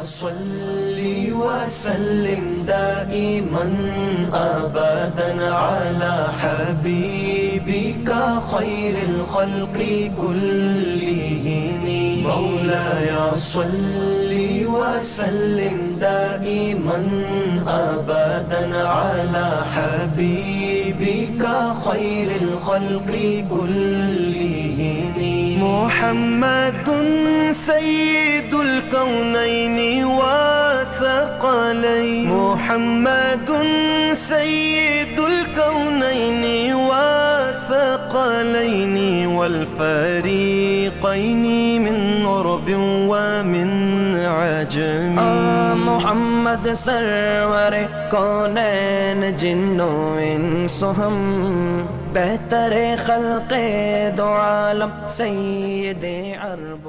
صل وسلم دائما أبدا على حبيبك خير الخلق كلهم. مولاي صل وسلم دائما أبدا على حبيبك خير الخلق كلهم. محمد سيد الكونين وثقلين، محمد سيد الكونين وثقلين والفريقين من عرب ومن عجم. محمد سرور کونین جن و انس ہم، بہتر خلق دو عالم سید عرب